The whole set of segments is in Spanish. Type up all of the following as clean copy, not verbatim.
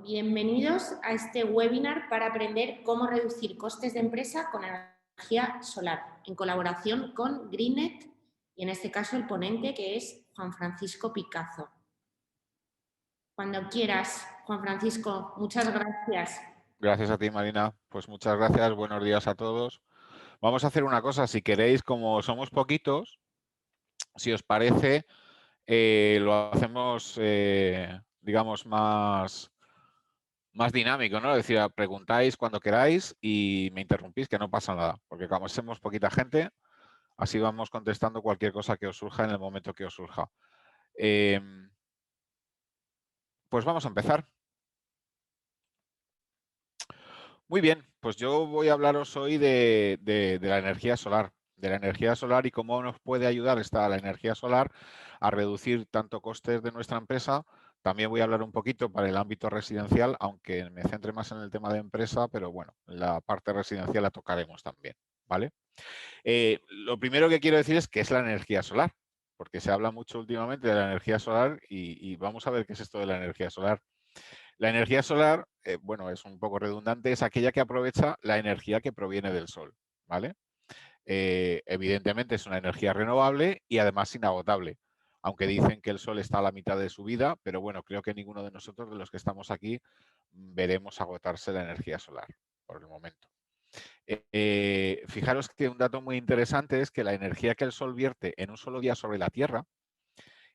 Bienvenidos a este webinar para aprender cómo reducir costes de empresa con energía solar, en colaboración con Greenet y en este caso el ponente que es Juan Francisco Picazo. Cuando quieras, Juan Francisco, muchas gracias. Gracias a ti, Marina. Pues muchas gracias, buenos días a todos. Vamos a hacer una cosa, si queréis, como somos poquitos, si os parece, lo hacemos, digamos, más dinámico, ¿no? Es decir, preguntáis cuando queráis y me interrumpís, que no pasa nada, porque como somos poquita gente, así vamos contestando cualquier cosa que os surja en el momento que os surja. Pues vamos a empezar. Muy bien, pues yo voy a hablaros hoy de la energía solar. De la energía solar y cómo nos puede ayudar la energía solar a reducir tanto costes de nuestra empresa. También voy a hablar un poquito para el ámbito residencial, aunque me centre más en el tema de empresa, pero bueno, la parte residencial la tocaremos también, ¿vale? Lo primero que quiero decir es qué es la energía solar, porque se habla mucho últimamente de la energía solar y vamos a ver qué es esto de la energía solar. La energía solar, bueno, es un poco redundante, es aquella que aprovecha la energía que proviene del sol, ¿vale? Evidentemente es una energía renovable y además inagotable, aunque dicen que el sol está a la mitad de su vida, pero bueno, creo que ninguno de nosotros, de los que estamos aquí, veremos agotarse la energía solar por el momento. Fijaros que un dato muy interesante es que la energía que el sol vierte en un solo día sobre la Tierra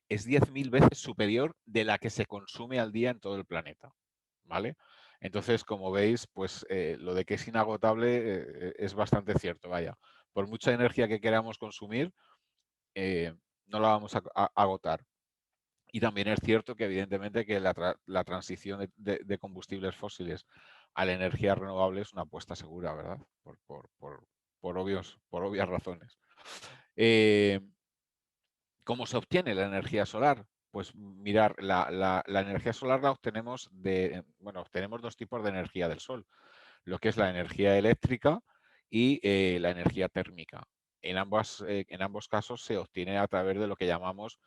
es 10.000 veces superior de la que se consume al día en todo el planeta, ¿vale? Entonces, como veis, pues lo de que es inagotable es bastante cierto, vaya. Por mucha energía que queramos consumir, no la vamos a agotar. Y también es cierto que evidentemente que la transición de combustibles fósiles a la energía renovable es una apuesta segura, ¿verdad? Por obvias razones. ¿Cómo se obtiene la energía solar? Pues mirar, la energía solar la obtenemos obtenemos dos tipos de energía del sol, lo que es la energía eléctrica y la energía térmica. En ambos casos se obtiene a través de lo que llamamos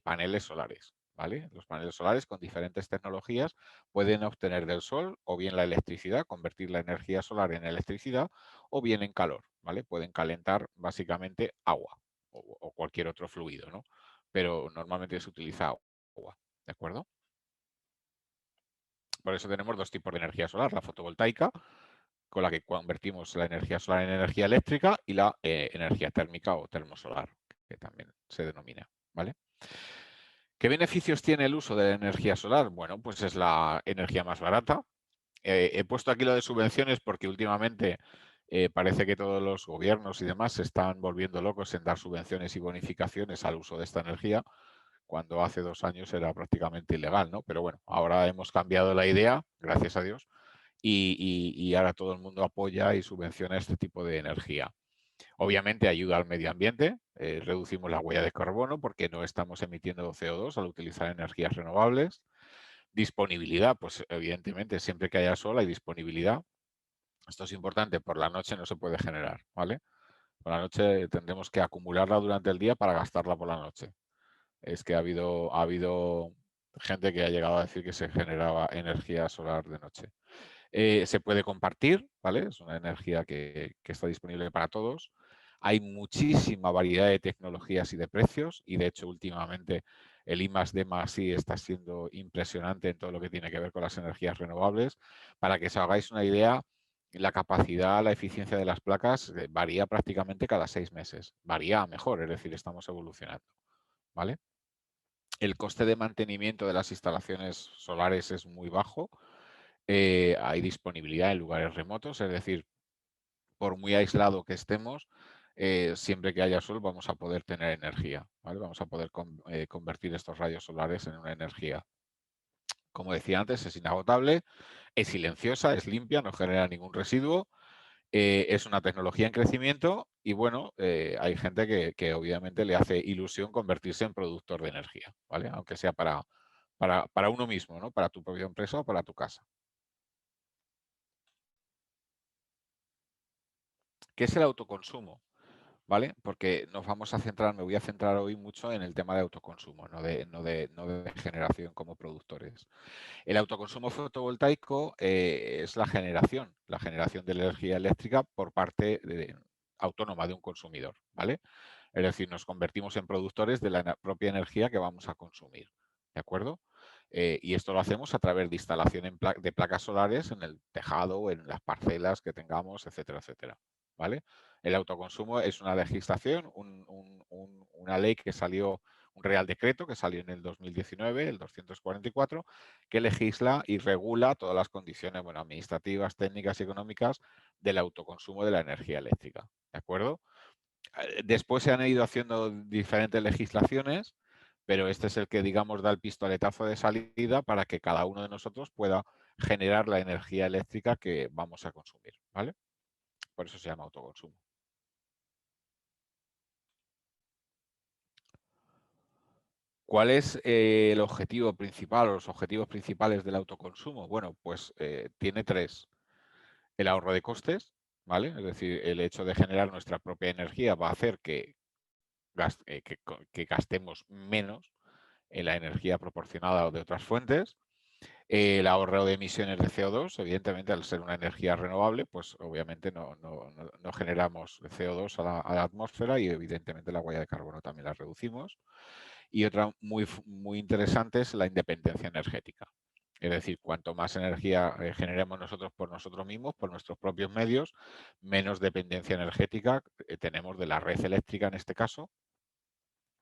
paneles solares, ¿vale? Los paneles solares con diferentes tecnologías pueden obtener del sol o bien la electricidad, convertir la energía solar en electricidad o bien en calor, ¿vale? Pueden calentar básicamente agua o cualquier otro fluido, ¿no? Pero normalmente se utiliza agua, ¿de acuerdo? Por eso tenemos dos tipos de energía solar, la fotovoltaica, con la que convertimos la energía solar en energía eléctrica, y la energía térmica o termosolar, que también se denomina, ¿vale? ¿Qué beneficios tiene el uso de la energía solar? Bueno, pues es la energía más barata. He puesto aquí lo de subvenciones porque últimamente parece que todos los gobiernos y demás se están volviendo locos en dar subvenciones y bonificaciones al uso de esta energía, cuando hace 2 años era prácticamente ilegal, ¿no? Pero bueno, ahora hemos cambiado la idea, gracias a Dios, y ahora todo el mundo apoya y subvenciona este tipo de energía. Obviamente ayuda al medio ambiente, reducimos la huella de carbono porque no estamos emitiendo CO2 al utilizar energías renovables. Disponibilidad, pues evidentemente siempre que haya sol hay disponibilidad. Esto es importante, por la noche no se puede generar, ¿vale? Por la noche tendremos que acumularla durante el día para gastarla por la noche. Es que ha habido gente que ha llegado a decir que se generaba energía solar de noche. Se puede compartir, ¿vale? Es una energía que está disponible para todos. Hay muchísima variedad de tecnologías y de precios y de hecho últimamente el I+D+I está siendo impresionante en todo lo que tiene que ver con las energías renovables. Para que os hagáis una idea, la capacidad, la eficiencia de las placas varía prácticamente cada 6 meses. Varía a mejor, es decir, estamos evolucionando, ¿vale? El coste de mantenimiento de las instalaciones solares es muy bajo. Hay disponibilidad en lugares remotos, es decir, por muy aislado que estemos, siempre que haya sol vamos a poder tener energía, ¿vale? Vamos a poder convertir estos rayos solares en una energía. Como decía antes, es inagotable, es silenciosa, es limpia, no genera ningún residuo, es una tecnología en crecimiento y bueno, hay gente que obviamente le hace ilusión convertirse en productor de energía, ¿vale? Aunque sea para uno mismo, ¿no? Para tu propia empresa o para tu casa. ¿Qué es el autoconsumo? ¿vale? Porque nos vamos a centrar, me voy a centrar hoy mucho en el tema de autoconsumo, no de generación como productores. El autoconsumo fotovoltaico es la generación de energía eléctrica por parte autónoma de un consumidor, ¿vale? Es decir, nos convertimos en productores de la propia energía que vamos a consumir, ¿de acuerdo? Y esto lo hacemos a través de instalación de placas solares en el tejado o en las parcelas que tengamos, etcétera, etcétera, ¿vale? El autoconsumo es una legislación, una ley que salió, un Real Decreto que salió en el 2019, el 244, que legisla y regula todas las condiciones, bueno, administrativas, técnicas y económicas del autoconsumo de la energía eléctrica, ¿de acuerdo? Después se han ido haciendo diferentes legislaciones, pero este es el que, digamos, da el pistoletazo de salida para que cada uno de nosotros pueda generar la energía eléctrica que vamos a consumir, ¿vale? Por eso se llama autoconsumo. ¿Cuál es el objetivo principal o los objetivos principales del autoconsumo? Bueno, pues tiene tres. El ahorro de costes, ¿vale? Es decir, el hecho de generar nuestra propia energía va a hacer que gastemos menos en la energía proporcionada o de otras fuentes. El ahorro de emisiones de CO2, evidentemente, al ser una energía renovable, pues obviamente no generamos CO2 a la atmósfera y evidentemente la huella de carbono también la reducimos. Y otra muy interesante es la independencia energética. Es decir, cuanto más energía generemos nosotros por nosotros mismos, por nuestros propios medios, menos dependencia energética tenemos de la red eléctrica en este caso,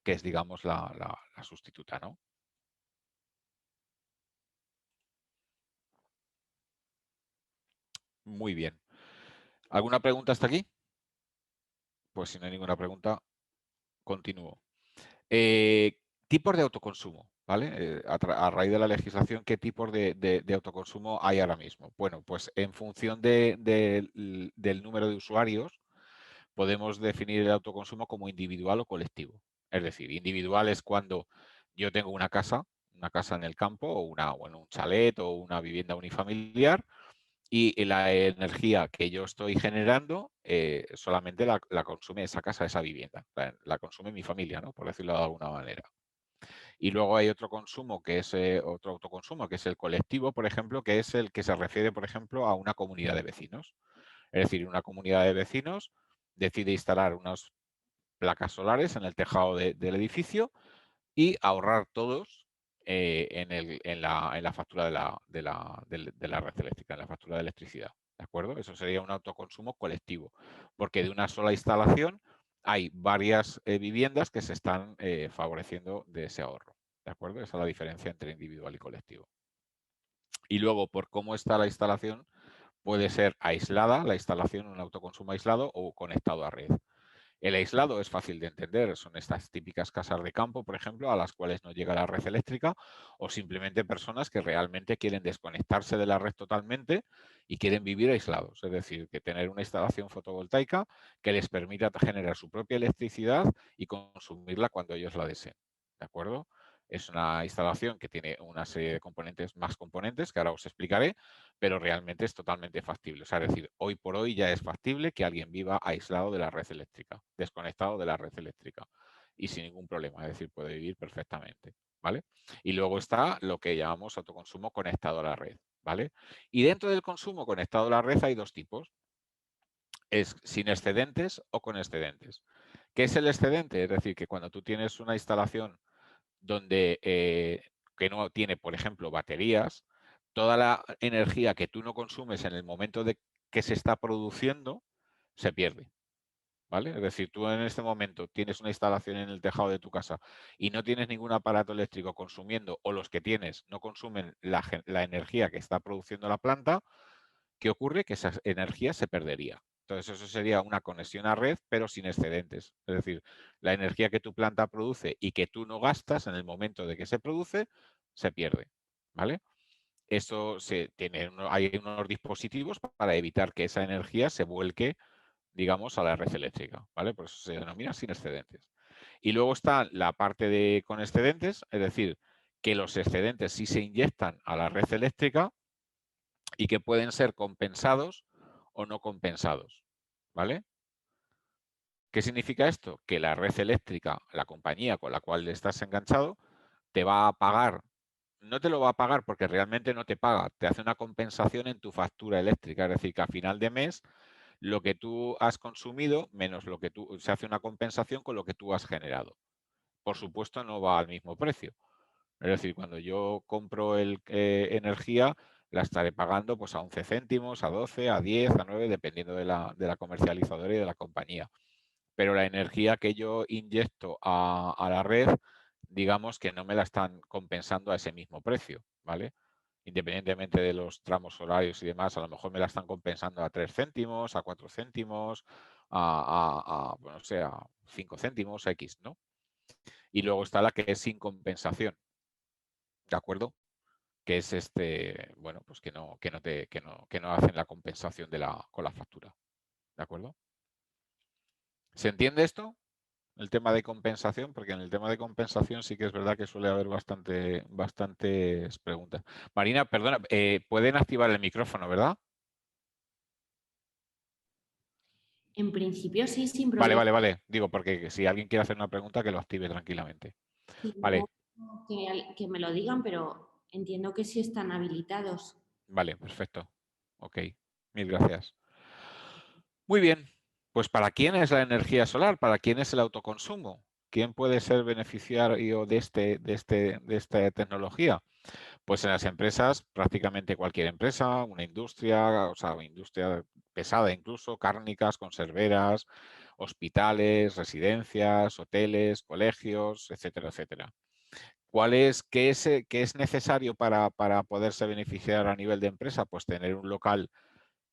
que es, digamos, la sustituta, ¿no? Muy bien. ¿Alguna pregunta hasta aquí? Pues si no hay ninguna pregunta, continúo. Tipos de autoconsumo, ¿vale? A raíz de la legislación, ¿qué tipos de autoconsumo hay ahora mismo? Bueno, pues en función del número de usuarios, podemos definir el autoconsumo como individual o colectivo. Es decir, individual es cuando yo tengo una casa en el campo o en un chalet o una vivienda unifamiliar, y la energía que yo estoy generando solamente la consume esa casa, esa vivienda. La consume mi familia, ¿no? Por decirlo de alguna manera. Y luego hay otro consumo que es otro autoconsumo, que es el colectivo, por ejemplo, que es el que se refiere, por ejemplo, a una comunidad de vecinos. Es decir, una comunidad de vecinos decide instalar unas placas solares en el tejado del edificio y ahorrar todos en la factura de la red eléctrica, en la factura de electricidad. ¿De acuerdo? Eso sería un autoconsumo colectivo, porque de una sola instalación hay varias viviendas que se están favoreciendo de ese ahorro. ¿De acuerdo? Esa es la diferencia entre individual y colectivo. Y luego, por cómo está la instalación, puede ser aislada, la instalación, un autoconsumo aislado o conectado a red. El aislado es fácil de entender, son estas típicas casas de campo, por ejemplo, a las cuales no llega la red eléctrica, o simplemente personas que realmente quieren desconectarse de la red totalmente y quieren vivir aislados, es decir, que tener una instalación fotovoltaica que les permita generar su propia electricidad y consumirla cuando ellos la deseen. ¿De acuerdo? Es una instalación que tiene una serie de componentes, más componentes, que ahora os explicaré, pero realmente es totalmente factible. O sea, es decir, hoy por hoy ya es factible que alguien viva aislado de la red eléctrica, desconectado de la red eléctrica y sin ningún problema, es decir, puede vivir perfectamente, ¿vale? Y luego está lo que llamamos autoconsumo conectado a la red, ¿vale? Y dentro del consumo conectado a la red hay dos tipos, es sin excedentes o con excedentes. ¿Qué es el excedente? Es decir, que cuando tú tienes una instalación donde que no tiene, por ejemplo, baterías, toda la energía que tú no consumes en el momento de que se está produciendo se pierde. ¿Vale? Es decir, tú en este momento tienes una instalación en el tejado de tu casa y no tienes ningún aparato eléctrico consumiendo, o los que tienes no consumen la energía que está produciendo la planta. ¿Qué ocurre? Que esa energía se perdería. Entonces, eso sería una conexión a red, pero sin excedentes. Es decir, la energía que tu planta produce y que tú no gastas en el momento de que se produce, se pierde. ¿Vale? Hay unos dispositivos para evitar que esa energía se vuelque, digamos, a la red eléctrica. ¿Vale? Por eso se denomina sin excedentes. Y luego está la parte con excedentes, es decir, que los excedentes sí se inyectan a la red eléctrica y que pueden ser compensados o no compensados, ¿vale? ¿Qué significa esto? Que la red eléctrica, la compañía con la cual estás enganchado, te va a pagar, no te lo va a pagar porque realmente no te paga, te hace una compensación en tu factura eléctrica, es decir, que a final de mes lo que tú has consumido menos lo que tú, se hace una compensación con lo que tú has generado. Por supuesto, no va al mismo precio. Es decir, cuando yo compro energía, la estaré pagando pues a 11 céntimos, a 12, a 10, a 9, dependiendo de la comercializadora y de la compañía. Pero la energía que yo inyecto a la red, digamos que no me la están compensando a ese mismo precio, ¿vale? Independientemente de los tramos horarios y demás, a lo mejor me la están compensando a 3 céntimos, a 4 céntimos, bueno, no sé, a 5 céntimos, X, ¿no? Y luego está la que es sin compensación, ¿de acuerdo? Que es bueno, pues que no hacen la compensación con la factura, ¿de acuerdo? ¿Se entiende esto? El tema de compensación, porque en el tema de compensación sí que es verdad que suele haber bastantes preguntas. Marina, perdona, pueden activar el micrófono, ¿verdad? En principio sí, sin Vale, problema. vale, vale. Digo, porque si alguien quiere hacer una pregunta, que lo active tranquilamente. Si Vale, no, que me lo digan, pero entiendo que sí están habilitados. vale, perfecto. Ok, mil gracias. Muy bien, pues ¿para quién es la energía solar? ¿Para quién es el autoconsumo? ¿Quién puede ser beneficiario de esta tecnología? Pues en las empresas, prácticamente cualquier empresa, una industria, o sea, una industria pesada incluso, cárnicas, conserveras, hospitales, residencias, hoteles, colegios, etcétera, etcétera. ¿Qué es necesario para poderse beneficiar a nivel de empresa? Pues tener un local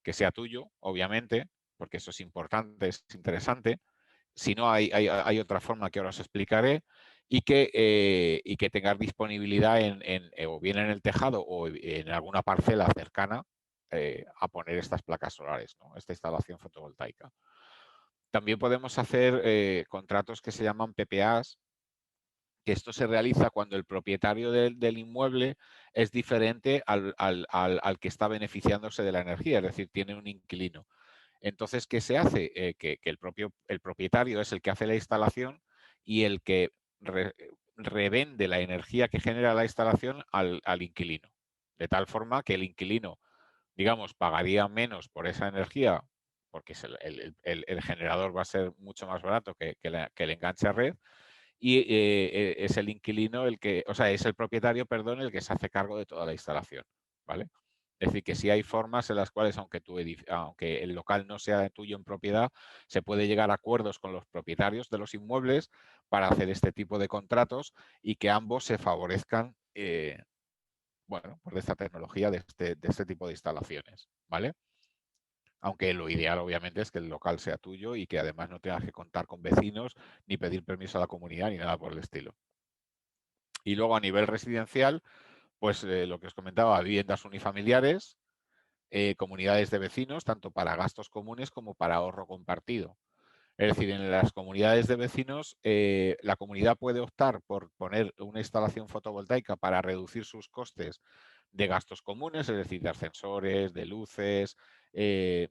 que sea tuyo, obviamente, porque eso es importante, es interesante. Si no, hay otra forma que ahora os explicaré y que tengas disponibilidad o bien en el tejado o en alguna parcela cercana a poner estas placas solares, ¿no? Esta instalación fotovoltaica. También podemos hacer contratos que se llaman PPAs, que esto se realiza cuando el propietario del inmueble es diferente al que está beneficiándose de la energía, es decir, tiene un inquilino. Entonces, ¿qué se hace? Que el propietario es el que hace la instalación y el que revende la energía que genera la instalación al inquilino. De tal forma que el inquilino, digamos, pagaría menos por esa energía porque el generador va a ser mucho más barato que el enganche a red y es el inquilino o sea, es el propietario, perdón, el que se hace cargo de toda la instalación, ¿vale? Es decir, que sí hay formas en las cuales, aunque el local no sea tuyo en propiedad, se puede llegar a acuerdos con los propietarios de los inmuebles para hacer este tipo de contratos y que ambos se favorezcan, bueno, por esta tecnología de este tipo de instalaciones, ¿vale? Aunque lo ideal, obviamente, es que el local sea tuyo y que además no tengas que contar con vecinos ni pedir permiso a la comunidad ni nada por el estilo. Y luego a nivel residencial, pues lo que os comentaba, viviendas unifamiliares, comunidades de vecinos, tanto para gastos comunes como para ahorro compartido. Es decir, en las comunidades de vecinos, la comunidad puede optar por poner una instalación fotovoltaica para reducir sus costes de gastos comunes, es decir, de ascensores, de luces, de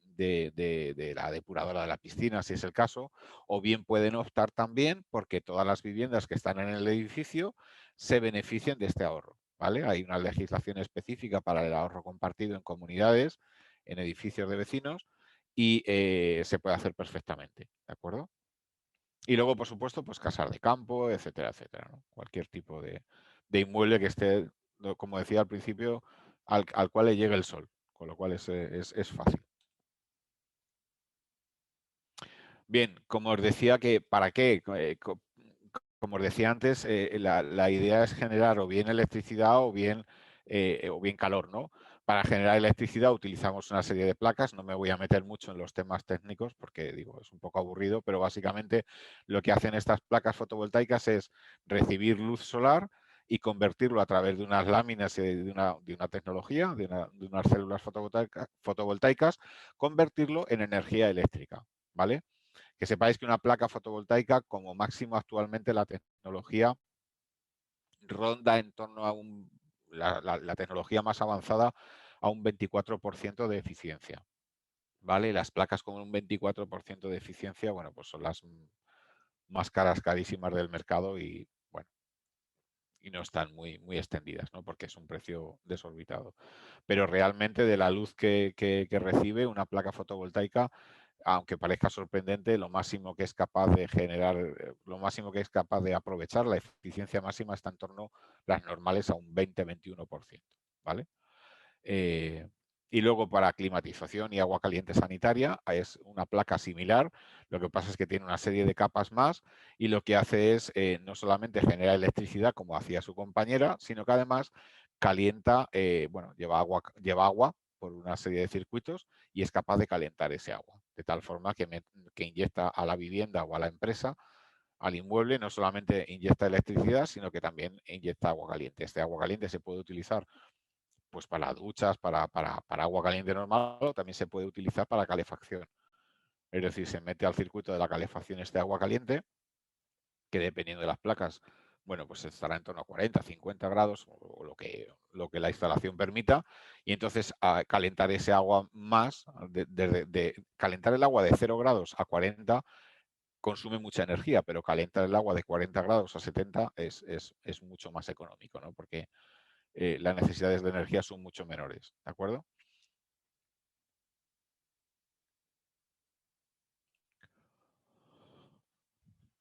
la depuradora de la piscina, si es el caso, o bien pueden optar también porque todas las viviendas que están en el edificio se beneficien de este ahorro, ¿vale? Hay una legislación específica para el ahorro compartido en comunidades, en edificios de vecinos, y se puede hacer perfectamente, ¿de acuerdo? Y luego, por supuesto, pues casas de campo, etcétera, etcétera, ¿no? Cualquier tipo de inmueble que esté, como decía al principio, al cual le llegue el sol, con lo cual es fácil. Bien, como os decía que, ¿para qué? Como os decía antes, la idea es generar o bien electricidad o bien calor, ¿no? Para generar electricidad utilizamos una serie de placas, no me voy a meter mucho en los temas técnicos porque digo, es un poco aburrido, pero básicamente lo que hacen estas placas fotovoltaicas es recibir luz solar y convertirlo a través de unas láminas y de una tecnología, de unas células fotovoltaicas, convertirlo en energía eléctrica, ¿vale? Que sepáis que una placa fotovoltaica, como máximo actualmente la tecnología ronda en torno a la tecnología más avanzada a un 24% de eficiencia. ¿vale? Las placas con un 24% de eficiencia, bueno, pues son las más caras, carísimas del mercado y, bueno, y no están muy extendidas, ¿no? Porque es un precio desorbitado. Pero realmente de la luz que recibe una placa fotovoltaica, aunque parezca sorprendente, lo máximo que es capaz de generar, lo máximo que es capaz de aprovechar, la eficiencia máxima está en torno, las normales, a un 20-21%, ¿vale? Y luego para climatización y agua caliente sanitaria es una placa similar, lo que pasa es que tiene una serie de capas más y lo que hace es no solamente generar electricidad como hacía su compañera, sino que además calienta, bueno, lleva agua por una serie de circuitos y es capaz de calentar ese agua, de tal forma que inyecta a la vivienda o a la empresa, al inmueble, no solamente inyecta electricidad, sino que también inyecta agua caliente. Este agua caliente se puede utilizar pues para duchas, para agua caliente normal, o también se puede utilizar para calefacción. Es decir, se mete al circuito de la calefacción este agua caliente, que dependiendo de las placas, bueno, pues estará en torno a 40, 50 grados, o lo que la instalación permita, y entonces a calentar ese agua más, calentar el agua de 0 grados a 40 consume mucha energía, pero calentar el agua de 40 grados a 70 es mucho más económico, ¿no? Porque las necesidades de energía son mucho menores, ¿de acuerdo?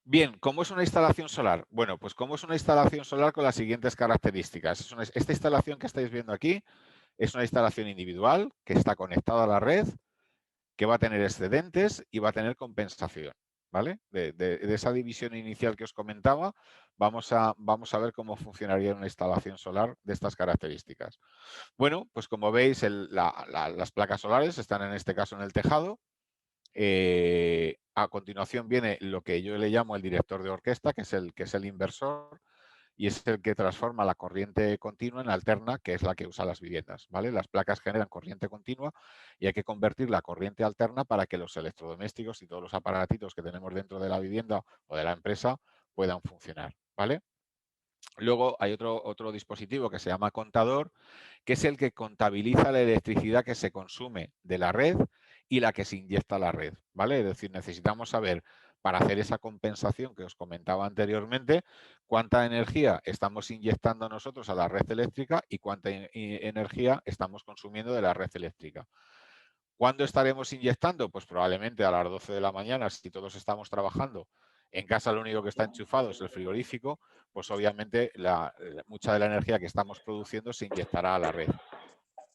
Bien, ¿cómo es una instalación solar? Bueno, pues como es una instalación solar con las siguientes características. Esta instalación que estáis viendo aquí es una instalación individual que está conectada a la red, que va a tener excedentes y va a tener compensación, ¿vale? De esa división inicial que os comentaba, vamos a ver cómo funcionaría una instalación solar de estas características. Bueno, pues como veis, las placas solares están en este caso en el tejado. A continuación viene lo que yo le llamo el director de orquesta, que es el inversor, y es el que transforma la corriente continua en alterna, que es la que usa las viviendas, ¿vale? Las placas generan corriente continua y hay que convertir la corriente alterna para que los electrodomésticos y todos los aparatitos que tenemos dentro de la vivienda o de la empresa puedan funcionar, ¿vale? Luego hay otro dispositivo que se llama contador, que es el que contabiliza la electricidad que se consume de la red y la que se inyecta a la red, ¿vale? Es decir, necesitamos saber, para hacer esa compensación que os comentaba anteriormente, cuánta energía estamos inyectando nosotros a la red eléctrica y cuánta energía estamos consumiendo de la red eléctrica. ¿Cuándo estaremos inyectando? Pues probablemente a las 12 de la mañana, si todos estamos trabajando. En casa lo único que está enchufado es el frigorífico, pues obviamente mucha de la energía que estamos produciendo se inyectará a la red,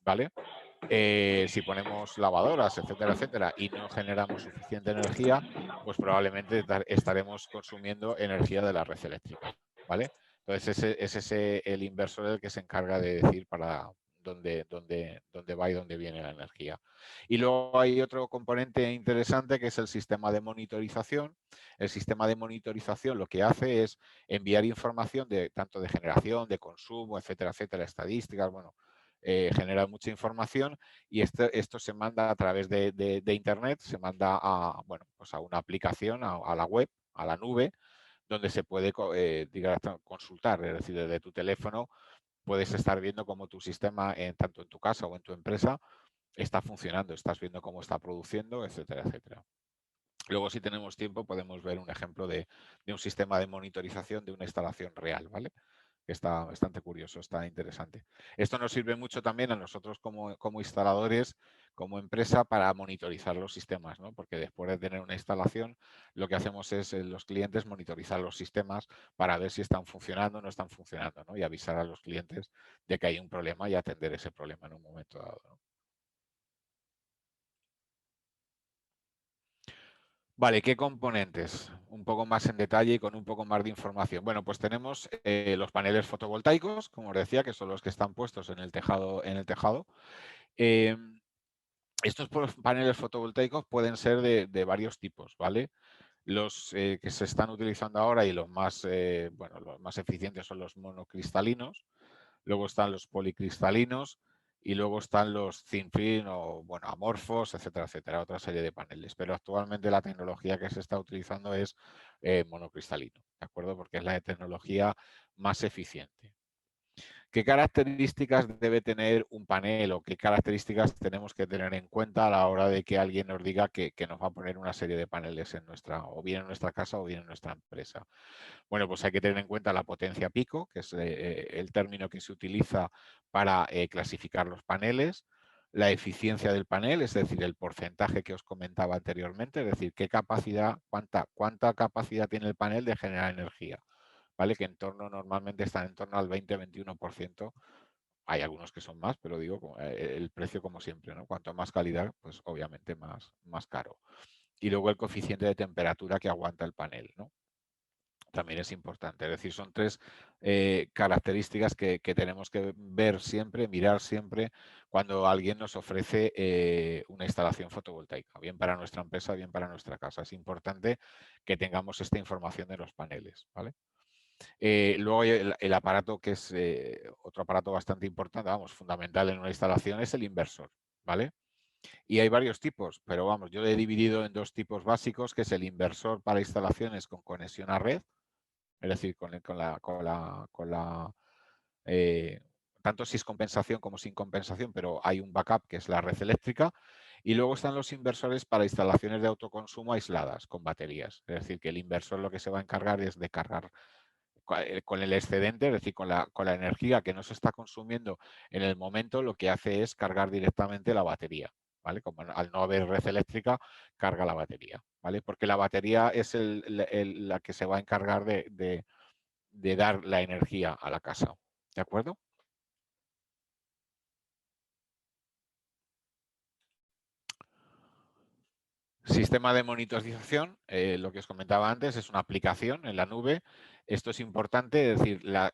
¿vale? Si ponemos lavadoras, etcétera, etcétera, y no generamos suficiente energía, pues probablemente estaremos consumiendo energía de la red eléctrica, ¿vale? Entonces es ese el inversor el que se encarga de decir para dónde va y dónde viene la energía. Y luego hay otro componente interesante que es el sistema de monitorización. El sistema de monitorización lo que hace es enviar información tanto de generación, de consumo, etcétera, etcétera, estadísticas, bueno, genera mucha información y esto se manda a través de Internet, se manda bueno, pues a una aplicación, a la web, a la nube, donde se puede consultar, es decir, desde tu teléfono puedes estar viendo cómo tu sistema, tanto en tu casa o en tu empresa, está funcionando, estás viendo cómo está produciendo, etcétera, etcétera. Luego, si tenemos tiempo, podemos ver un ejemplo de un sistema de monitorización de una instalación real, ¿vale? Está bastante curioso, está interesante. Esto nos sirve mucho también a nosotros como instaladores, como empresa, para monitorizar los sistemas, ¿no? Porque después de tener una instalación, lo que hacemos es los clientes monitorizar los sistemas para ver si están funcionando o no están funcionando, ¿no? Y avisar a los clientes de que hay un problema y atender ese problema en un momento dado, ¿no? Vale, ¿qué componentes? Un poco más en detalle y con un poco más de información. Bueno, pues tenemos los paneles fotovoltaicos, como os decía, que son los que están puestos en el tejado. Eh, Estos paneles fotovoltaicos pueden ser de varios tipos, ¿vale? Los que se están utilizando ahora y bueno, los más eficientes son los monocristalinos. Luego están los policristalinos y luego están los thin film o, bueno, amorfos, etcétera, etcétera, otra serie de paneles. Pero actualmente la tecnología que se está utilizando es monocristalino, ¿de acuerdo? Porque es la tecnología más eficiente. ¿Qué características debe tener un panel o qué características tenemos que tener en cuenta a la hora de que alguien nos diga que nos va a poner una serie de paneles en nuestra, o bien en nuestra casa o bien en nuestra empresa? Bueno, pues hay que tener en cuenta la potencia pico, que es el término que se utiliza para clasificar los paneles, la eficiencia del panel, es decir, el porcentaje que os comentaba anteriormente, es decir, qué capacidad, cuánta capacidad tiene el panel de generar energía, ¿vale? Que normalmente están en torno al 20-21%. Hay algunos que son más, pero digo, el precio como siempre, ¿no? Cuanto más calidad, pues obviamente más caro. Y luego el coeficiente de temperatura que aguanta el panel, ¿no? También es importante. Es decir, son tres características que tenemos que ver siempre, mirar siempre cuando alguien nos ofrece una instalación fotovoltaica, bien para nuestra empresa, bien para nuestra casa. Es importante que tengamos esta información de los paneles, ¿vale? Luego hay el aparato que es otro aparato bastante importante, vamos, fundamental en una instalación, es el inversor, ¿vale? Y hay varios tipos, pero vamos, yo lo he dividido en dos tipos básicos, que es el inversor para instalaciones con conexión a red, es decir, eh, tanto si es compensación como sin compensación, pero hay un backup que es la red eléctrica. Y luego están los inversores para instalaciones de autoconsumo aisladas con baterías. Es decir, que el inversor lo que se va a encargar es de cargar con el excedente, es decir, con la energía que no se está consumiendo en el momento, lo que hace es cargar directamente la batería. ¿Vale? Como al no haber red eléctrica, carga la batería, ¿vale? Porque la batería es la que se va a encargar de dar la energía a la casa. ¿De acuerdo? Sistema de monitorización, lo que os comentaba antes, es una aplicación en la nube. Esto es importante, es decir, la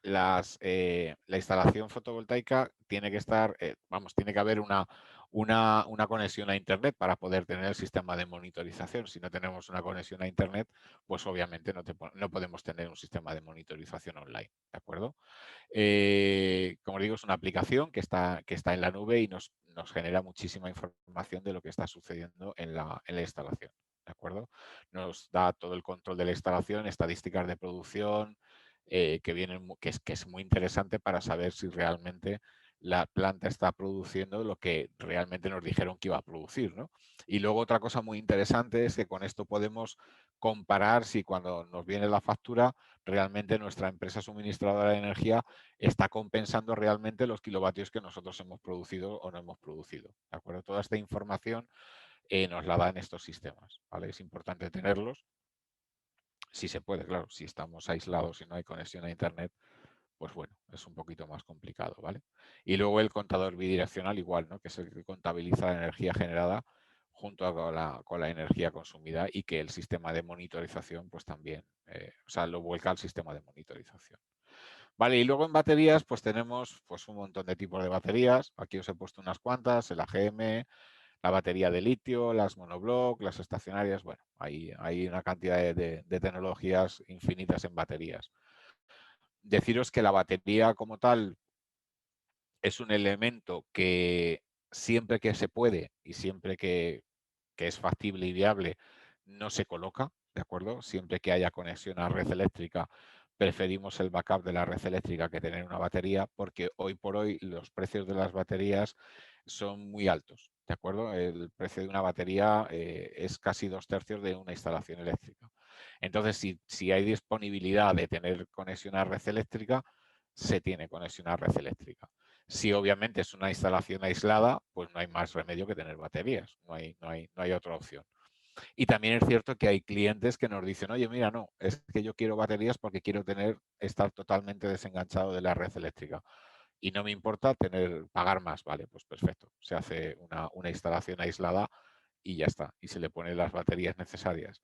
instalación fotovoltaica tiene que estar, tiene que haber una conexión a Internet para poder tener el sistema de monitorización. Si no tenemos una conexión a Internet, pues obviamente no podemos tener un sistema de monitorización online, ¿de acuerdo? Como digo, es una aplicación que está en la nube y nos genera muchísima información de lo que está sucediendo en la instalación. ¿De acuerdo? Nos da todo el control de la instalación, estadísticas de producción, que es muy interesante para saber si realmente la planta está produciendo lo que realmente nos dijeron que iba a producir, ¿no? Y luego otra cosa muy interesante es que con esto podemos comparar si cuando nos viene la factura realmente nuestra empresa suministradora de energía está compensando realmente los kilovatios que nosotros hemos producido o no hemos producido. ¿De acuerdo? Toda esta información nos la dan estos sistemas. ¿Vale? Es importante tenerlos. Si se puede, claro, si estamos aislados y no hay conexión a Internet, pues bueno, es un poquito más complicado, ¿vale? Y luego el contador bidireccional igual, ¿no? Que es el que contabiliza la energía generada junto con la energía consumida y que el sistema de monitorización pues también, lo vuelca al sistema de monitorización. Vale, y luego en baterías pues tenemos pues un montón de tipos de baterías. Aquí os he puesto unas cuantas, el AGM, la batería de litio, las monobloc, las estacionarias. Bueno, hay una cantidad de tecnologías infinitas en baterías. Deciros que la batería como tal es un elemento que siempre que se puede y siempre que es factible y viable, no se coloca, ¿de acuerdo? Siempre que haya conexión a red eléctrica, preferimos el backup de la red eléctrica que tener una batería, porque hoy por hoy los precios de las baterías son muy altos, ¿de acuerdo? El precio de una batería es casi 2/3 de una instalación eléctrica. Entonces, si hay disponibilidad de tener conexión a red eléctrica, se tiene conexión a red eléctrica. Si obviamente es una instalación aislada, pues no hay más remedio que tener baterías, no hay otra opción. Y también es cierto que hay clientes que nos dicen, oye, mira, no, es que yo quiero baterías porque quiero estar totalmente desenganchado de la red eléctrica. Y no me importa pagar más, vale, pues perfecto. Se hace una instalación aislada y ya está. Y se le ponen las baterías necesarias.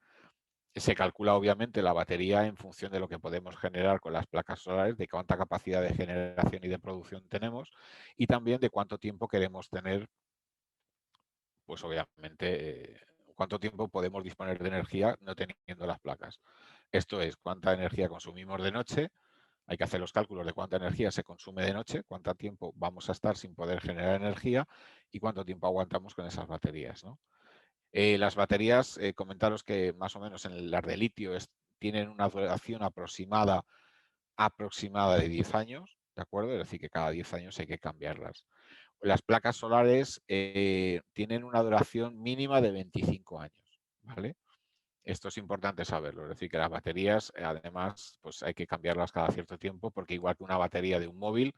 Se calcula obviamente la batería en función de lo que podemos generar con las placas solares, de cuánta capacidad de generación y de producción tenemos y también de cuánto tiempo queremos tener, pues obviamente, cuánto tiempo podemos disponer de energía no teniendo las placas. Esto es cuánta energía consumimos de noche, hay que hacer los cálculos de cuánta energía se consume de noche, cuánto tiempo vamos a estar sin poder generar energía y cuánto tiempo aguantamos con esas baterías, ¿no? Las baterías, comentaros que más o menos en las de litio tienen una duración aproximada de 10 años, ¿de acuerdo? Es decir, que cada 10 años hay que cambiarlas. Las placas solares tienen una duración mínima de 25 años, ¿vale? Esto es importante saberlo, es decir, que las baterías, además, pues hay que cambiarlas cada cierto tiempo, porque igual que una batería de un móvil,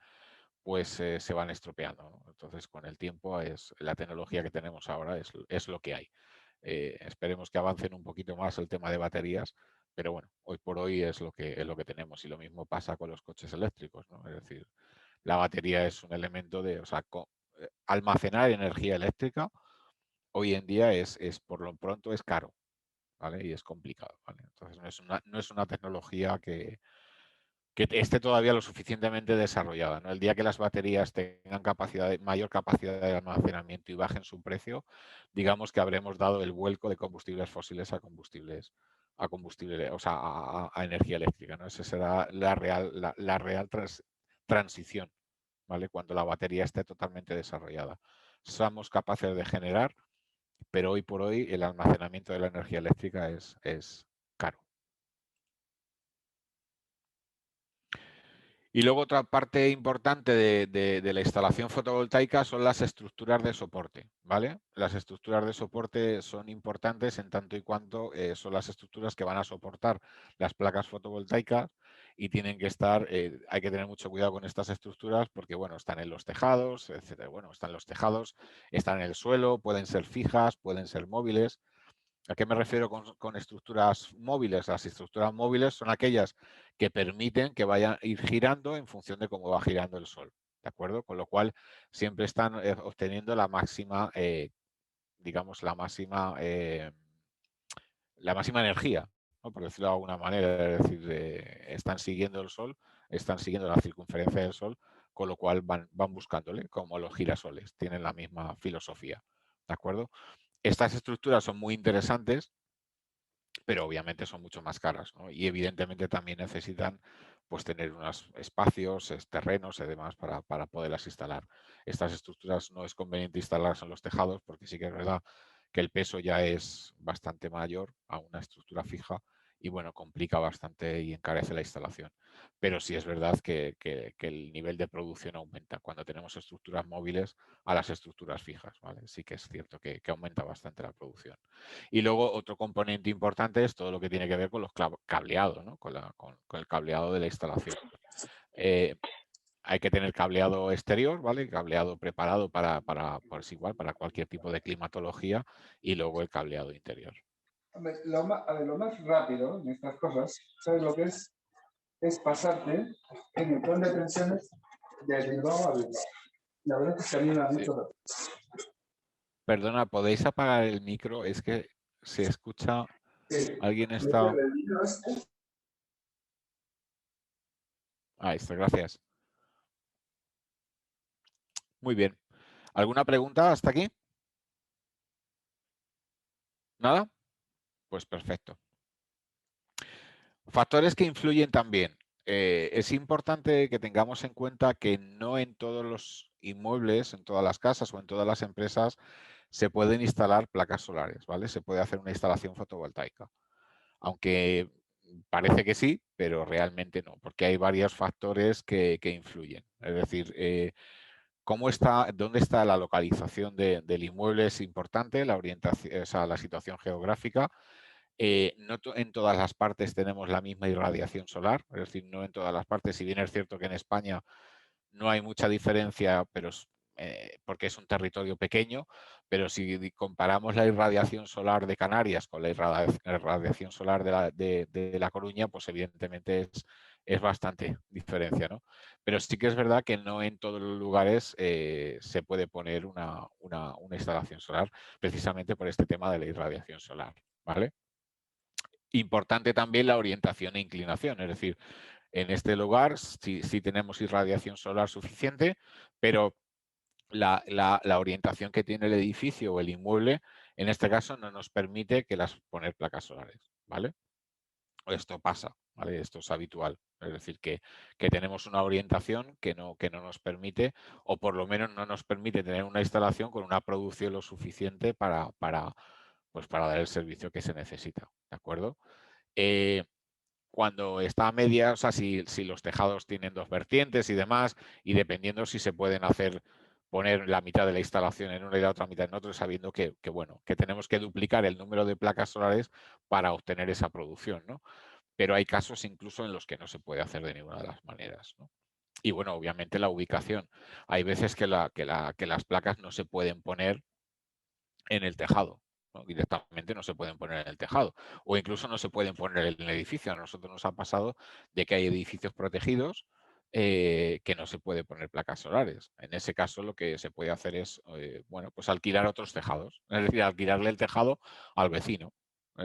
pues se van estropeando, ¿no? Entonces, con el tiempo, la tecnología que tenemos ahora es lo que hay. Esperemos que avancen un poquito más el tema de baterías, pero bueno, hoy por hoy es lo que tenemos, y lo mismo pasa con los coches eléctricos, ¿no? Es decir, la batería es un elemento de, o sea, almacenar energía eléctrica hoy en día por lo pronto es caro, ¿vale? Y es complicado, ¿vale? Entonces no es una tecnología que esté todavía lo suficientemente desarrollada, ¿no? El día que las baterías tengan mayor capacidad de almacenamiento y bajen su precio, digamos que habremos dado el vuelco de combustibles fósiles a combustible, o sea, a energía eléctrica, ¿no? Esa será la real transición, ¿vale? Cuando la batería esté totalmente desarrollada. Somos capaces de generar, pero hoy por hoy el almacenamiento de la energía eléctrica es caro. Y luego otra parte importante de la instalación fotovoltaica son las estructuras de soporte, ¿vale? Las estructuras de soporte son importantes en tanto y cuanto son las estructuras que van a soportar las placas fotovoltaicas, y tienen que estar, hay que tener mucho cuidado con estas estructuras porque, bueno, están en los tejados, etcétera. Bueno, están en los tejados, están en el suelo, pueden ser fijas, pueden ser móviles. ¿A qué me refiero con estructuras móviles? Las estructuras móviles son aquellas que permiten que vayan a ir girando en función de cómo va girando el sol, ¿de acuerdo? Con lo cual siempre están obteniendo la máxima, digamos, la máxima energía, ¿no? Por decirlo de alguna manera. Es decir, están siguiendo el sol, están siguiendo la circunferencia del sol, con lo cual van buscándole, como los girasoles, tienen la misma filosofía, ¿de acuerdo? Estas estructuras son muy interesantes, pero obviamente son mucho más caras, ¿no? Y evidentemente también necesitan, pues, tener unos espacios, terrenos y demás para poderlas instalar. Estas estructuras no es conveniente instalarlas en los tejados, porque sí que es verdad que el peso ya es bastante mayor a una estructura fija y, bueno, complica bastante y encarece la instalación. Pero sí es verdad que el nivel de producción aumenta cuando tenemos estructuras móviles a las estructuras fijas, ¿vale? Sí que es cierto que aumenta bastante la producción. Y luego otro componente importante es todo lo que tiene que ver con los cableados, ¿no? Con el cableado de la instalación. Hay que tener cableado exterior, ¿vale? Cableado preparado pues igual, para cualquier tipo de climatología, y luego el cableado interior. Hombre, lo más rápido en estas cosas, ¿sabes lo que es? Es pasarte en el plan de pensiones de Bilbao a Bilbao. La verdad es que a mí me da mucho rápido. Perdona, ¿podéis apagar el micro? Es que se escucha... Sí. Alguien está... Ahí está, gracias. Muy bien. ¿Alguna pregunta hasta aquí? ¿Nada? Pues perfecto. Factores que influyen también. Es importante que tengamos en cuenta que no en todos los inmuebles, en todas las casas o en todas las empresas se pueden instalar placas solares, ¿vale? Se puede hacer una instalación fotovoltaica. Aunque parece que sí, pero realmente no, porque hay varios factores que influyen. Es decir, dónde está la localización del inmueble es importante, la orientación, o sea, la situación geográfica. No en todas las partes tenemos la misma irradiación solar, es decir, no en todas las partes. Si bien es cierto que en España no hay mucha diferencia, pero porque es un territorio pequeño, pero si comparamos la irradiación solar de Canarias con la irradiación solar de La Coruña, pues evidentemente es bastante diferencia, ¿no? Pero sí que es verdad que no en todos los lugares se puede poner una instalación solar, precisamente por este tema de la irradiación solar, ¿vale? Importante también la orientación e inclinación, es decir, en este lugar sí tenemos irradiación solar suficiente, pero la orientación que tiene el edificio o el inmueble, en este caso, no nos permite poner placas solares, ¿vale? Esto pasa, ¿vale? Esto es habitual. Es decir, que tenemos una orientación que no nos permite, o por lo menos no nos permite tener una instalación con una producción lo suficiente pues para dar el servicio que se necesita, ¿de acuerdo? cuando está a media, o sea, si los tejados tienen dos vertientes y demás, y dependiendo si se pueden poner la mitad de la instalación en una y la otra mitad en otra, sabiendo bueno, que tenemos que duplicar el número de placas solares para obtener esa producción, ¿no? Pero hay casos incluso en los que no se puede hacer de ninguna de las maneras, ¿no? Y bueno, obviamente la ubicación. Hay veces que las placas no se pueden poner en el tejado, ¿no? Directamente no se pueden poner en el tejado, o incluso no se pueden poner en el edificio. A nosotros nos ha pasado de que hay edificios protegidos que no se puede poner placas solares. En ese caso lo que se puede hacer es, bueno, pues alquilar otros tejados, es decir, alquilarle el tejado al vecino.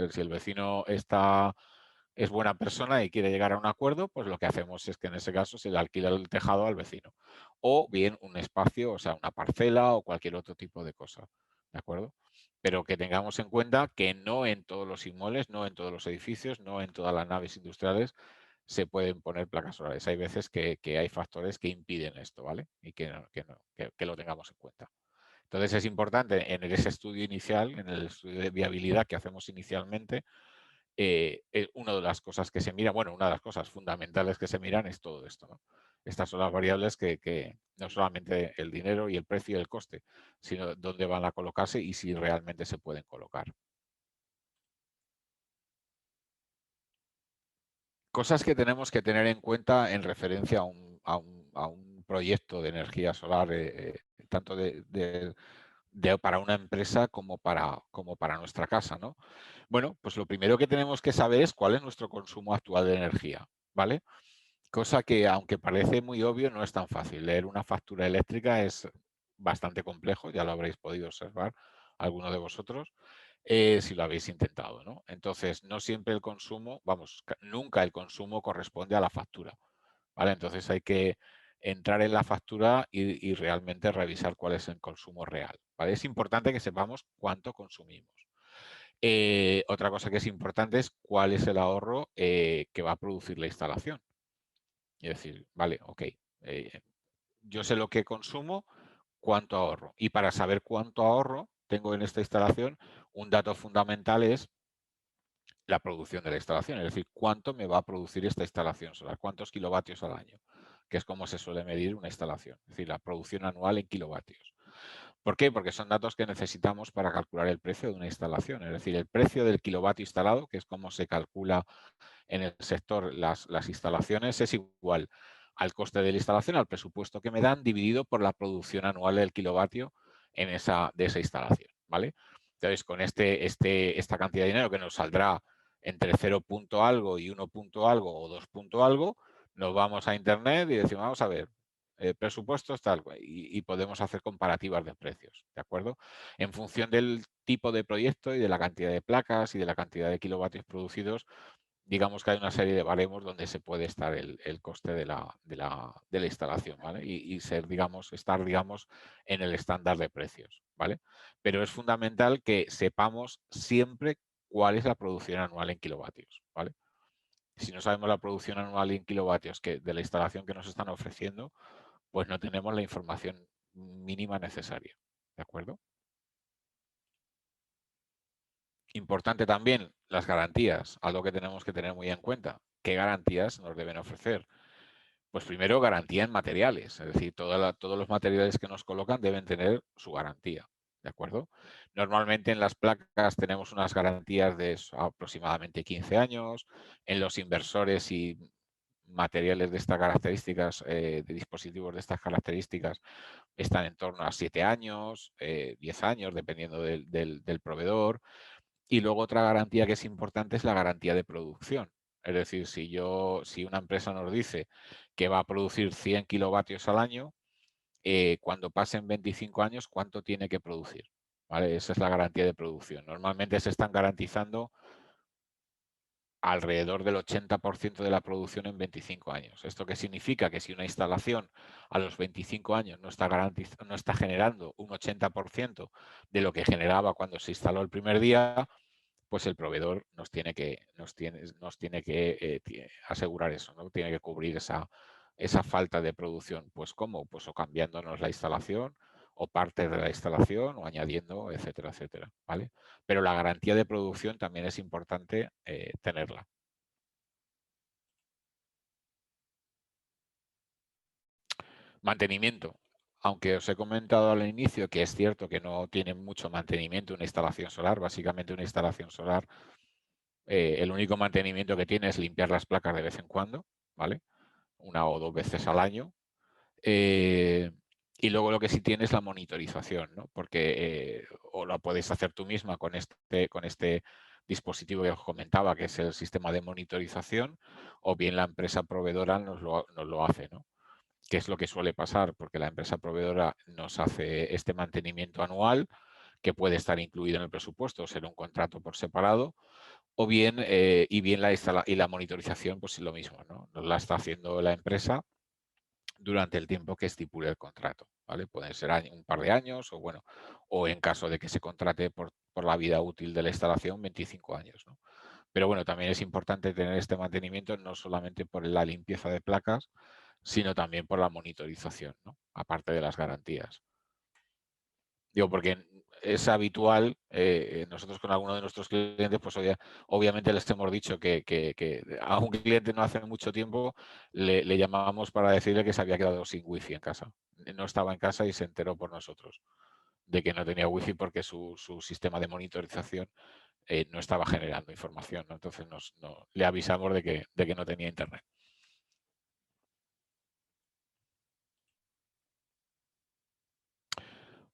Si el vecino es buena persona y quiere llegar a un acuerdo, pues lo que hacemos es que en ese caso se le alquila el tejado al vecino. O bien un espacio, o sea, una parcela o cualquier otro tipo de cosa. ¿De acuerdo? Pero que tengamos en cuenta que no en todos los inmuebles, no en todos los edificios, no en todas las naves industriales se pueden poner placas solares. Hay veces que hay factores que impiden esto, ¿vale? Y que lo tengamos en cuenta. Entonces es importante en ese estudio inicial, en el estudio de viabilidad que hacemos inicialmente, una de las cosas que se mira, bueno, una de las cosas fundamentales que se miran es todo esto, ¿no? Estas son las variables que no solamente el dinero y el precio y el coste, sino dónde van a colocarse y si realmente se pueden colocar. Cosas que tenemos que tener en cuenta en referencia a un proyecto de energía solar, tanto para una empresa como para nuestra casa, ¿no? Bueno, pues lo primero que tenemos que saber es cuál es nuestro consumo actual de energía, ¿vale? Cosa que, aunque parece muy obvio, no es tan fácil. Leer una factura eléctrica es bastante complejo, ya lo habréis podido observar alguno de vosotros, si lo habéis intentado, ¿no? Entonces, no siempre el consumo, vamos, nunca el consumo corresponde a la factura, ¿vale? Entonces hay que entrar en la factura y realmente revisar cuál es el consumo real, ¿vale? Es importante que sepamos cuánto consumimos. Otra cosa que es importante es cuál es el ahorro que va a producir la instalación. Y decir, vale, ok, yo sé lo que consumo, cuánto ahorro. Y para saber cuánto ahorro tengo en esta instalación, un dato fundamental es la producción de la instalación, es decir, cuánto me va a producir esta instalación solar, cuántos kilovatios al año, que es como se suele medir una instalación, es decir, la producción anual en kilovatios. ¿Por qué? Porque son datos que necesitamos para calcular el precio de una instalación, es decir, el precio del kilovatio instalado, que es como se calcula en el sector las instalaciones, es igual al coste de la instalación, al presupuesto que me dan, dividido por la producción anual del kilovatio de esa instalación, ¿vale? Entonces, con esta cantidad de dinero que nos saldrá entre 0 punto algo y 1 punto algo o 2 punto algo, nos vamos a Internet y decimos, vamos a ver, presupuestos tal, y podemos hacer comparativas de precios, ¿de acuerdo? En función del tipo de proyecto y de la cantidad de placas y de la cantidad de kilovatios producidos, digamos que hay una serie de baremos donde se puede estar el coste de la instalación, ¿vale? Y estar, digamos, en el estándar de precios, ¿vale? Pero es fundamental que sepamos siempre cuál es la producción anual en kilovatios, ¿vale? Si no sabemos la producción anual en kilovatios de la instalación que nos están ofreciendo, pues no tenemos la información mínima necesaria, ¿de acuerdo? Importante también las garantías, algo que tenemos que tener muy en cuenta. ¿Qué garantías nos deben ofrecer? Pues primero, garantía en materiales, es decir, todos los materiales que nos colocan deben tener su garantía, ¿de acuerdo? Normalmente en las placas tenemos unas garantías de aproximadamente 15 años, en los inversores y materiales de estas características, de dispositivos de estas características, están en torno a 7 años, 10 años, dependiendo del proveedor. Y luego otra garantía que es importante es la garantía de producción. Es decir, si una empresa nos dice que va a producir 100 kilovatios al año, cuando pasen 25 años, ¿cuánto tiene que producir? ¿Vale? Esa es la garantía de producción. Normalmente se están garantizando alrededor del 80% de la producción en 25 años. ¿Esto qué significa? Que si una instalación a los 25 años no está generando un 80% de lo que generaba cuando se instaló el primer día, pues el proveedor nos tiene que asegurar eso, ¿no? Tiene que cubrir esa falta de producción. Pues ¿cómo? Pues o cambiándonos la instalación o parte de la instalación o añadiendo, etcétera, etcétera, ¿vale? Pero la garantía de producción también es importante tenerla. Mantenimiento. Aunque os he comentado al inicio que es cierto que no tiene mucho mantenimiento una instalación solar, básicamente una instalación solar, el único mantenimiento que tiene es limpiar las placas de vez en cuando, ¿vale? 1 o 2 veces al año. Y luego lo que sí tiene es la monitorización, ¿no? Porque o la puedes hacer tú misma con este dispositivo que os comentaba, que es el sistema de monitorización, o bien la empresa proveedora nos lo hace, ¿no? ¿Qué es lo que suele pasar? Porque la empresa proveedora nos hace este mantenimiento anual, que puede estar incluido en el presupuesto o ser un contrato por separado, o bien, y la monitorización, pues es lo mismo, ¿no? Nos la está haciendo la empresa durante el tiempo que estipule el contrato, ¿vale? Pueden ser un par de años o, bueno, o en caso de que se contrate por la vida útil de la instalación, 25 años, ¿no? Pero bueno, también es importante tener este mantenimiento no solamente por la limpieza de placas, sino también por la monitorización, ¿no? Aparte de las garantías. Digo, porque es habitual, nosotros con alguno de nuestros clientes, pues obviamente les hemos dicho que a un cliente no hace mucho tiempo le llamábamos para decirle que se había quedado sin wifi en casa. No estaba en casa y se enteró por nosotros de que no tenía wifi porque su sistema de monitorización no estaba generando información, ¿no? Entonces le avisamos de que no tenía internet.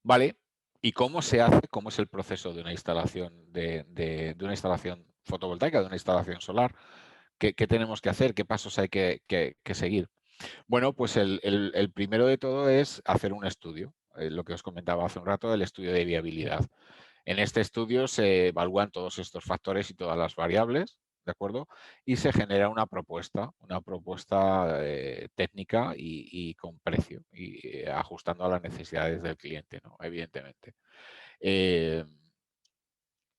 Vale, ¿y cómo se hace? ¿Cómo es el proceso de una instalación de una instalación fotovoltaica, de una instalación solar? ¿Qué tenemos que hacer? ¿Qué pasos hay que seguir? Bueno, pues el primero de todo es hacer un estudio, lo que os comentaba hace un rato, el estudio de viabilidad. En este estudio se evalúan todos estos factores y todas las variables, ¿de acuerdo? Y se genera una propuesta técnica y con precio, y ajustando a las necesidades del cliente, ¿no? Evidentemente.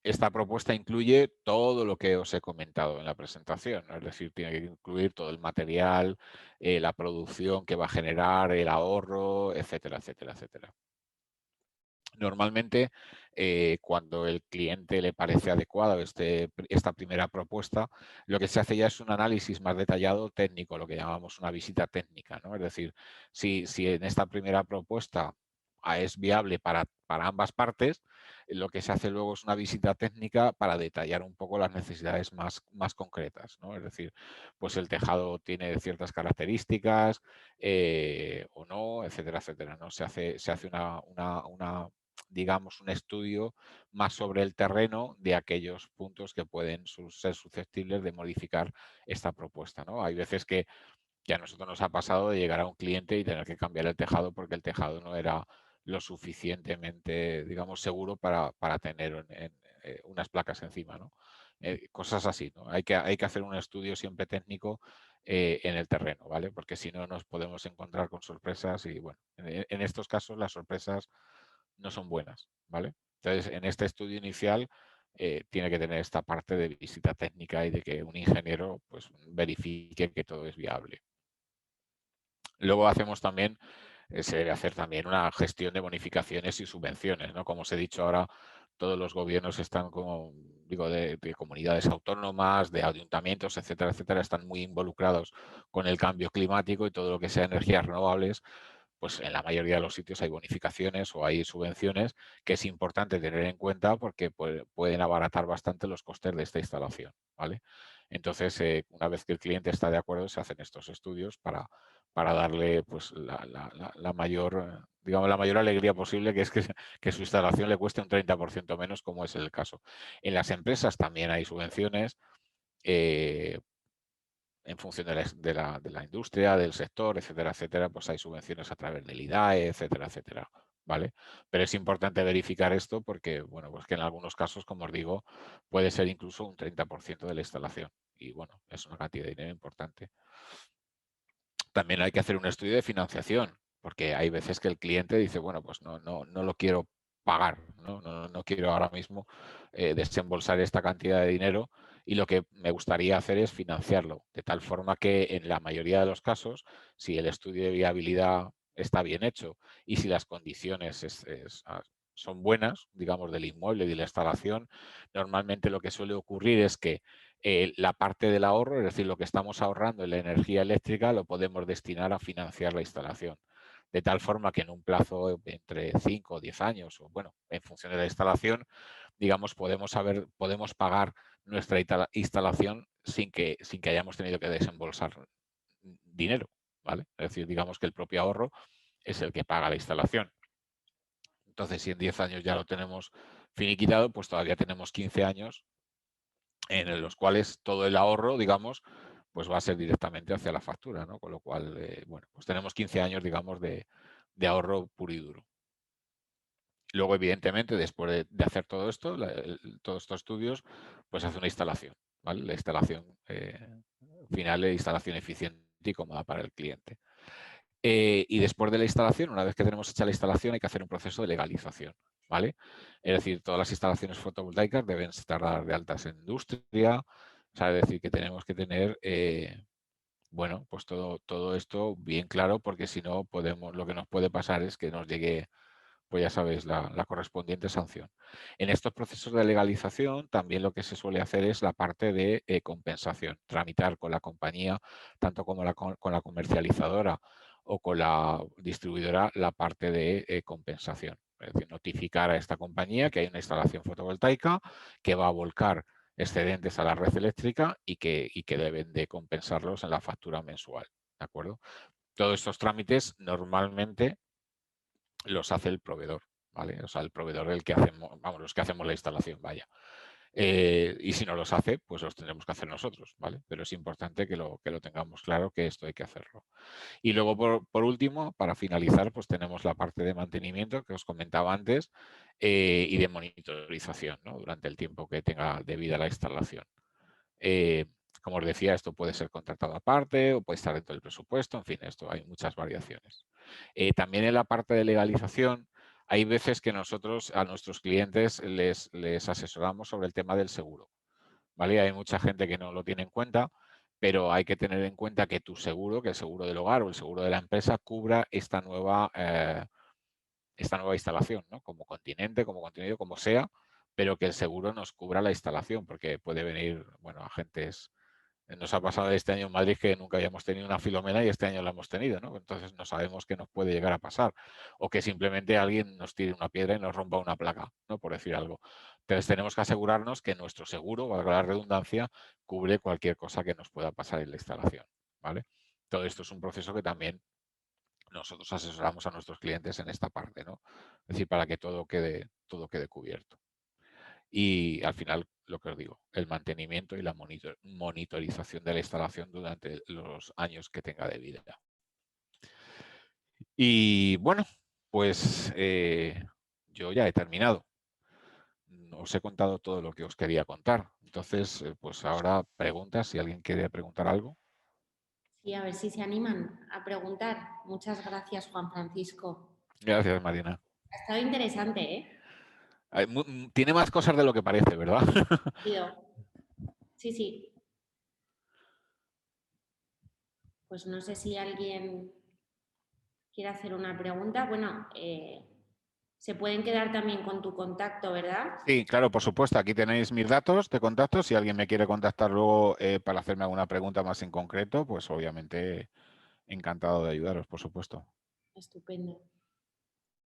Esta propuesta incluye todo lo que os he comentado en la presentación, ¿no? Es decir, tiene que incluir todo el material, la producción que va a generar, el ahorro, etcétera, etcétera, etcétera. Normalmente, cuando el cliente le parece adecuado esta primera propuesta, lo que se hace ya es un análisis más detallado técnico, lo que llamamos una visita técnica, ¿no? Es decir, si en esta primera propuesta es viable para ambas partes, lo que se hace luego es una visita técnica para detallar un poco las necesidades más concretas, ¿no? Es decir, pues el tejado tiene ciertas características o no, etcétera, etcétera, ¿no? Se hace digamos, un estudio más sobre el terreno de aquellos puntos que pueden ser susceptibles de modificar esta propuesta, ¿no? Hay veces que a nosotros nos ha pasado de llegar a un cliente y tener que cambiar el tejado porque el tejado no era lo suficientemente, digamos, seguro para tener unas placas encima, ¿no? Cosas así, ¿no? Hay que hacer un estudio siempre técnico en el terreno, ¿vale? Porque si no nos podemos encontrar con sorpresas y, bueno, en estos casos las sorpresas no son buenas, ¿vale? Entonces, en este estudio inicial tiene que tener esta parte de visita técnica y de que un ingeniero pues verifique que todo es viable. Luego hacemos también, se debe hacer también una gestión de bonificaciones y subvenciones, ¿no? Como os he dicho ahora, todos los gobiernos están, como digo, de comunidades autónomas, de ayuntamientos, etcétera, etcétera, están muy involucrados con el cambio climático y todo lo que sea energías renovables, pues en la mayoría de los sitios hay bonificaciones o hay subvenciones que es importante tener en cuenta porque pueden abaratar bastante los costes de esta instalación, ¿vale? Entonces, una vez que el cliente está de acuerdo, se hacen estos estudios para darle pues la mayor, digamos, la mayor alegría posible, que es que su instalación le cueste un 30% menos, como es el caso. En las empresas también hay subvenciones en función de la industria, del sector, etcétera, etcétera, pues hay subvenciones a través del IDAE, etcétera, etcétera, ¿vale? Pero es importante verificar esto porque, bueno, pues que en algunos casos, como os digo, puede ser incluso un 30% de la instalación y, bueno, es una cantidad de dinero importante. También hay que hacer un estudio de financiación, porque hay veces que el cliente dice, bueno, pues no lo quiero pagar, no quiero ahora mismo desembolsar esta cantidad de dinero y lo que me gustaría hacer es financiarlo, de tal forma que en la mayoría de los casos, si el estudio de viabilidad está bien hecho y si las condiciones son buenas, digamos, del inmueble y de la instalación, normalmente lo que suele ocurrir es que la parte del ahorro, es decir, lo que estamos ahorrando en la energía eléctrica, lo podemos destinar a financiar la instalación. de tal forma que en un plazo entre 5 o 10 años, o bueno, en función de la instalación, digamos, podemos pagar nuestra instalación sin que hayamos tenido que desembolsar dinero, ¿vale? Es decir, digamos que el propio ahorro es el que paga la instalación. Entonces, si en 10 años ya lo tenemos finiquitado, pues todavía tenemos 15 años en los cuales todo el ahorro, digamos, pues va a ser directamente hacia la factura, ¿no? Con lo cual, bueno, pues tenemos 15 años, digamos, de ahorro puro y duro. Luego, evidentemente, después de hacer todo esto, todos estos estudios, pues hace una instalación, ¿vale? La instalación final es instalación eficiente y cómoda para el cliente. Y después de la instalación, una vez que tenemos hecha la instalación, hay que hacer un proceso de legalización, ¿vale? Es decir, todas las instalaciones fotovoltaicas deben estar de altas en industria, o sea, es decir, que tenemos que tener, bueno, pues todo esto bien claro, porque si no, lo que nos puede pasar es que nos llegue, pues ya sabéis, la correspondiente sanción. En estos procesos de legalización también lo que se suele hacer es la parte de compensación, tramitar con la compañía, tanto como con la comercializadora o con la distribuidora, la parte de compensación. Es decir, notificar a esta compañía que hay una instalación fotovoltaica que va a volcar excedentes a la red eléctrica y que deben de compensarlos en la factura mensual. ¿De acuerdo? Todos estos trámites normalmente los hace el proveedor, ¿vale? O sea, el proveedor el que hacemos, vamos, los que hacemos la instalación, vaya. Y si no los hace, pues los tendremos que hacer nosotros, ¿vale? Pero es importante que lo tengamos claro que esto hay que hacerlo. Y luego, por último, para finalizar, pues tenemos la parte de mantenimiento que os comentaba antes y de monitorización, ¿no? Durante el tiempo que tenga de vida la instalación. Como os decía, esto puede ser contratado aparte o puede estar dentro del presupuesto, en fin, esto hay muchas variaciones. También en la parte de legalización, hay veces que nosotros a nuestros clientes les asesoramos sobre el tema del seguro, ¿vale? Hay mucha gente que no lo tiene en cuenta, pero hay que tener en cuenta que tu seguro, que el seguro del hogar o el seguro de la empresa, cubra esta nueva instalación, ¿no? Como continente, como contenido, como sea, pero que el seguro nos cubra la instalación, porque puede venir, bueno, agentes. Nos ha pasado este año en Madrid que nunca habíamos tenido una Filomena y este año la hemos tenido, ¿no? Entonces no sabemos qué nos puede llegar a pasar. O que simplemente alguien nos tire una piedra y nos rompa una placa, ¿no? Por decir algo. Entonces tenemos que asegurarnos que nuestro seguro, valga la redundancia, cubre cualquier cosa que nos pueda pasar en la instalación, ¿vale? Todo esto es un proceso que también nosotros asesoramos a nuestros clientes en esta parte, ¿no? Es decir, para que todo quede cubierto. Y al final, lo que os digo, el mantenimiento y la monitorización de la instalación durante los años que tenga de vida. Y bueno, pues yo ya he terminado. Os he contado todo lo que os quería contar. Entonces, pues ahora preguntas, si alguien quiere preguntar algo. Sí, a ver si se animan a preguntar. Muchas gracias, Juan Francisco. Gracias, Marina. Ha estado interesante, ¿eh? Tiene más cosas de lo que parece, ¿verdad? Sí, sí. Pues no sé si alguien quiere hacer una pregunta. Bueno, se pueden quedar también con tu contacto, ¿verdad? Sí, claro, por supuesto. Aquí tenéis mis datos de contacto. Si alguien me quiere contactar luego para hacerme alguna pregunta más en concreto, pues obviamente encantado de ayudaros, por supuesto. Estupendo.